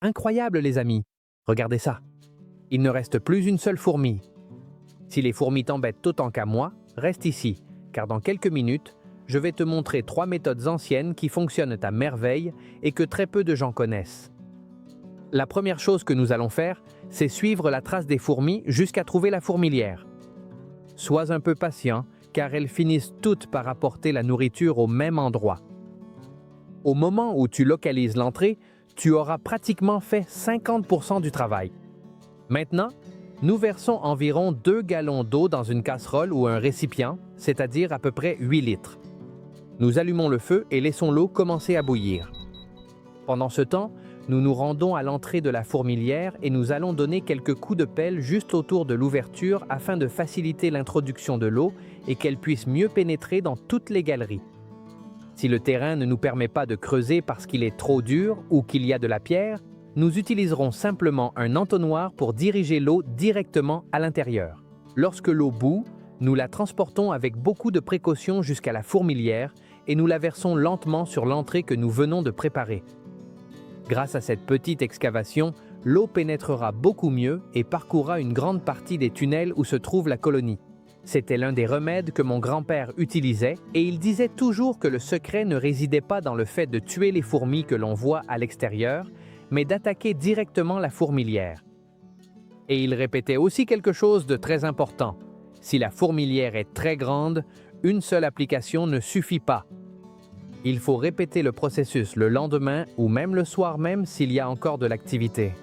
Incroyable les amis! Regardez ça! Il ne reste plus une seule fourmi. Si les fourmis t'embêtent autant qu'à moi, reste ici, car dans quelques minutes, je vais te montrer 3 méthodes anciennes qui fonctionnent à merveille et que très peu de gens connaissent. La première chose que nous allons faire, c'est suivre la trace des fourmis jusqu'à trouver la fourmilière. Sois un peu patient, car elles finissent toutes par apporter la nourriture au même endroit. Au moment où tu localises l'entrée, tu auras pratiquement fait 50% du travail. Maintenant, nous versons environ 2 gallons d'eau dans une casserole ou un récipient, c'est-à-dire à peu près 8 litres. Nous allumons le feu et laissons l'eau commencer à bouillir. Pendant ce temps, nous nous rendons à l'entrée de la fourmilière et nous allons donner quelques coups de pelle juste autour de l'ouverture afin de faciliter l'introduction de l'eau et qu'elle puisse mieux pénétrer dans toutes les galeries. Si le terrain ne nous permet pas de creuser parce qu'il est trop dur ou qu'il y a de la pierre, nous utiliserons simplement un entonnoir pour diriger l'eau directement à l'intérieur. Lorsque l'eau bout, nous la transportons avec beaucoup de précaution jusqu'à la fourmilière et nous la versons lentement sur l'entrée que nous venons de préparer. Grâce à cette petite excavation, l'eau pénétrera beaucoup mieux et parcourra une grande partie des tunnels où se trouve la colonie. C'était l'un des remèdes que mon grand-père utilisait et il disait toujours que le secret ne résidait pas dans le fait de tuer les fourmis que l'on voit à l'extérieur, mais d'attaquer directement la fourmilière. Et il répétait aussi quelque chose de très important. Si la fourmilière est très grande, une seule application ne suffit pas. Il faut répéter le processus le lendemain ou même le soir même s'il y a encore de l'activité.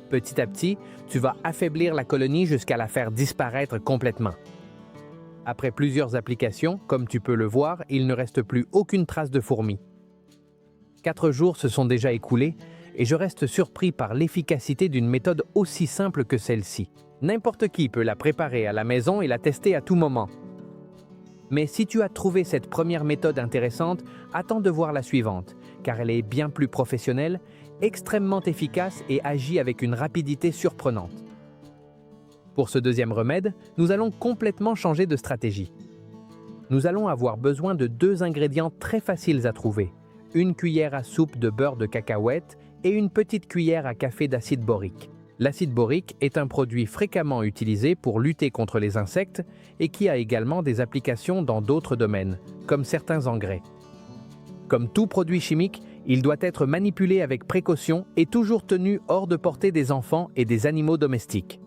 Petit à petit, tu vas affaiblir la colonie jusqu'à la faire disparaître complètement. Après plusieurs applications, comme tu peux le voir, il ne reste plus aucune trace de fourmis. 4 jours se sont déjà écoulés et je reste surpris par l'efficacité d'une méthode aussi simple que celle-ci. N'importe qui peut la préparer à la maison et la tester à tout moment. Mais si tu as trouvé cette première méthode intéressante, attends de voir la suivante, car elle est bien plus professionnelle, extrêmement efficace et agit avec une rapidité surprenante. Pour ce deuxième remède, nous allons complètement changer de stratégie. Nous allons avoir besoin de 2 ingrédients très faciles à trouver, une cuillère à soupe de beurre de cacahuète et une petite cuillère à café d'acide borique. L'acide borique est un produit fréquemment utilisé pour lutter contre les insectes et qui a également des applications dans d'autres domaines, comme certains engrais. Comme tout produit chimique, il doit être manipulé avec précaution et toujours tenu hors de portée des enfants et des animaux domestiques.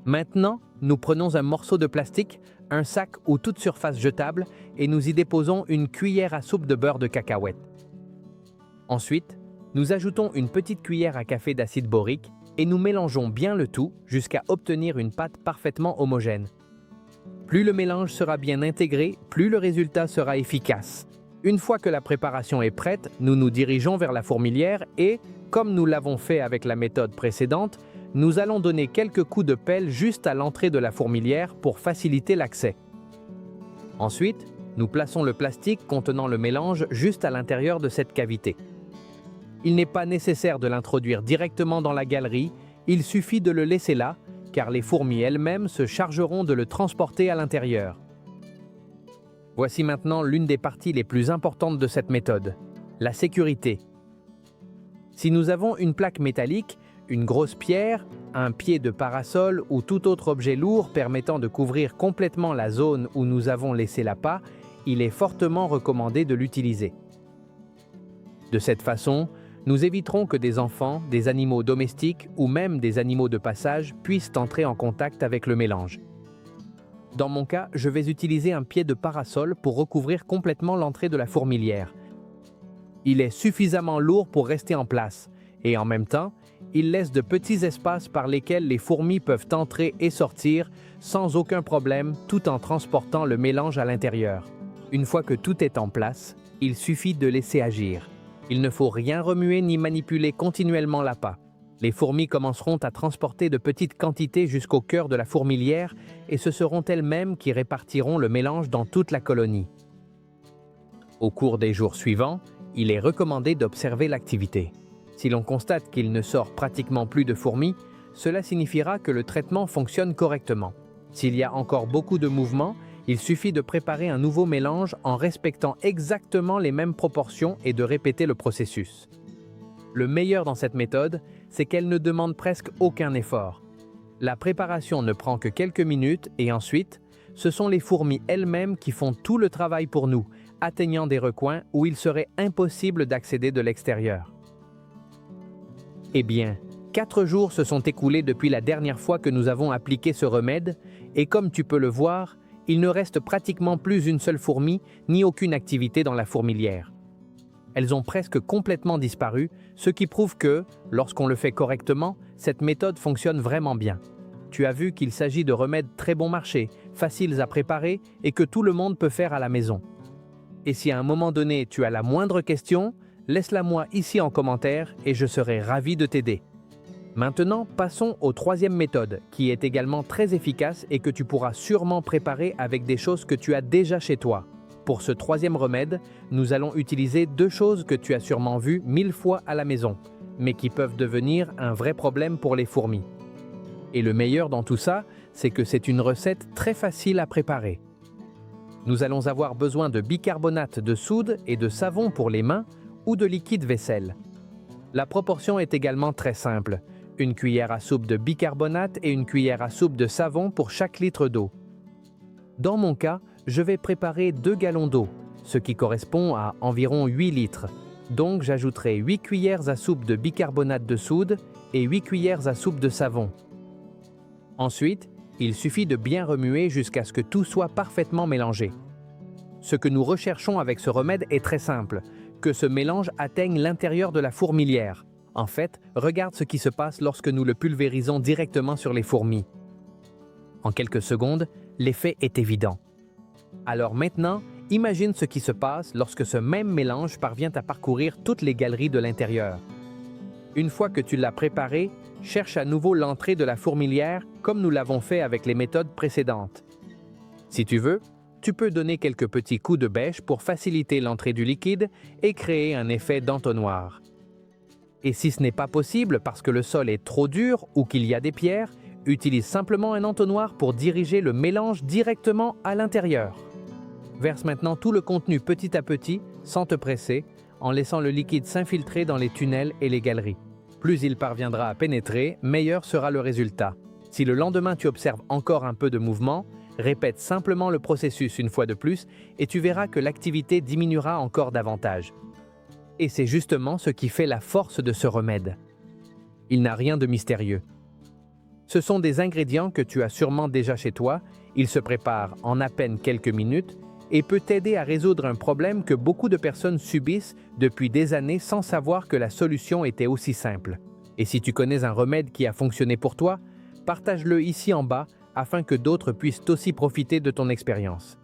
Maintenant, nous prenons un morceau de plastique, un sac ou toute surface jetable et nous y déposons une cuillère à soupe de beurre de cacahuète. Ensuite, nous ajoutons une petite cuillère à café d'acide borique et nous mélangeons bien le tout jusqu'à obtenir une pâte parfaitement homogène. Plus le mélange sera bien intégré, plus le résultat sera efficace. Une fois que la préparation est prête, nous nous dirigeons vers la fourmilière et, comme nous l'avons fait avec la méthode précédente, nous allons donner quelques coups de pelle juste à l'entrée de la fourmilière pour faciliter l'accès. Ensuite, nous plaçons le plastique contenant le mélange juste à l'intérieur de cette cavité. Il n'est pas nécessaire de l'introduire directement dans la galerie, il suffit de le laisser là, car les fourmis elles-mêmes se chargeront de le transporter à l'intérieur. Voici maintenant l'une des parties les plus importantes de cette méthode, la sécurité. Si nous avons une plaque métallique, une grosse pierre, un pied de parasol ou tout autre objet lourd permettant de couvrir complètement la zone où nous avons laissé l'appât, il est fortement recommandé de l'utiliser. De cette façon, nous éviterons que des enfants, des animaux domestiques ou même des animaux de passage puissent entrer en contact avec le mélange. Dans mon cas, je vais utiliser un pied de parasol pour recouvrir complètement l'entrée de la fourmilière. Il est suffisamment lourd pour rester en place et en même temps, il laisse de petits espaces par lesquels les fourmis peuvent entrer et sortir sans aucun problème tout en transportant le mélange à l'intérieur. Une fois que tout est en place, il suffit de laisser agir. Il ne faut rien remuer ni manipuler continuellement l'appât. Les fourmis commenceront à transporter de petites quantités jusqu'au cœur de la fourmilière et ce seront elles-mêmes qui répartiront le mélange dans toute la colonie. Au cours des jours suivants, il est recommandé d'observer l'activité. Si l'on constate qu'il ne sort pratiquement plus de fourmis, cela signifiera que le traitement fonctionne correctement. S'il y a encore beaucoup de mouvements, il suffit de préparer un nouveau mélange en respectant exactement les mêmes proportions et de répéter le processus. Le meilleur dans cette méthode, c'est qu'elle ne demande presque aucun effort. La préparation ne prend que quelques minutes et ensuite, ce sont les fourmis elles-mêmes qui font tout le travail pour nous, atteignant des recoins où il serait impossible d'accéder de l'extérieur. Eh bien, 4 jours se sont écoulés depuis la dernière fois que nous avons appliqué ce remède et comme tu peux le voir, il ne reste pratiquement plus une seule fourmi ni aucune activité dans la fourmilière. Elles ont presque complètement disparu, ce qui prouve que, lorsqu'on le fait correctement, cette méthode fonctionne vraiment bien. Tu as vu qu'il s'agit de remèdes très bon marché, faciles à préparer et que tout le monde peut faire à la maison. Et si à un moment donné tu as la moindre question, laisse-la moi ici en commentaire et je serai ravi de t'aider. Maintenant, passons aux 3e méthode, qui est également très efficace et que tu pourras sûrement préparer avec des choses que tu as déjà chez toi. Pour ce 3e remède, nous allons utiliser 2 choses que tu as sûrement vues 1000 fois à la maison, mais qui peuvent devenir un vrai problème pour les fourmis. Et le meilleur dans tout ça, c'est que c'est une recette très facile à préparer. Nous allons avoir besoin de bicarbonate de soude et de savon pour les mains ou de liquide vaisselle. La proportion est également très simple. Une cuillère à soupe de bicarbonate et une cuillère à soupe de savon pour chaque litre d'eau. Dans mon cas, je vais préparer 2 gallons d'eau, ce qui correspond à environ 8 litres. Donc j'ajouterai 8 cuillères à soupe de bicarbonate de soude et 8 cuillères à soupe de savon. Ensuite, il suffit de bien remuer jusqu'à ce que tout soit parfaitement mélangé. Ce que nous recherchons avec ce remède est très simple, que ce mélange atteigne l'intérieur de la fourmilière. En fait, regarde ce qui se passe lorsque nous le pulvérisons directement sur les fourmis. En quelques secondes, l'effet est évident. Alors maintenant, imagine ce qui se passe lorsque ce même mélange parvient à parcourir toutes les galeries de l'intérieur. Une fois que tu l'as préparé, cherche à nouveau l'entrée de la fourmilière comme nous l'avons fait avec les méthodes précédentes. Si tu veux, tu peux donner quelques petits coups de bêche pour faciliter l'entrée du liquide et créer un effet d'entonnoir. Et si ce n'est pas possible parce que le sol est trop dur ou qu'il y a des pierres, utilise simplement un entonnoir pour diriger le mélange directement à l'intérieur. Verse maintenant tout le contenu petit à petit, sans te presser, en laissant le liquide s'infiltrer dans les tunnels et les galeries. Plus il parviendra à pénétrer, meilleur sera le résultat. Si le lendemain tu observes encore un peu de mouvement, répète simplement le processus une fois de plus et tu verras que l'activité diminuera encore davantage. Et c'est justement ce qui fait la force de ce remède. Il n'a rien de mystérieux. Ce sont des ingrédients que tu as sûrement déjà chez toi, il se prépare en à peine quelques minutes et peut t'aider à résoudre un problème que beaucoup de personnes subissent depuis des années sans savoir que la solution était aussi simple. Et si tu connais un remède qui a fonctionné pour toi, partage-le ici en bas afin que d'autres puissent aussi profiter de ton expérience.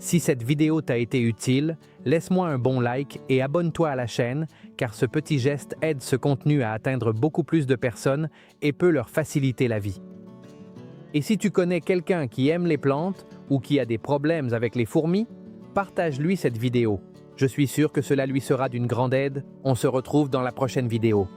Si cette vidéo t'a été utile, laisse-moi un bon like et abonne-toi à la chaîne car ce petit geste aide ce contenu à atteindre beaucoup plus de personnes et peut leur faciliter la vie. Et si tu connais quelqu'un qui aime les plantes ou qui a des problèmes avec les fourmis, partage-lui cette vidéo. Je suis sûr que cela lui sera d'une grande aide. On se retrouve dans la prochaine vidéo.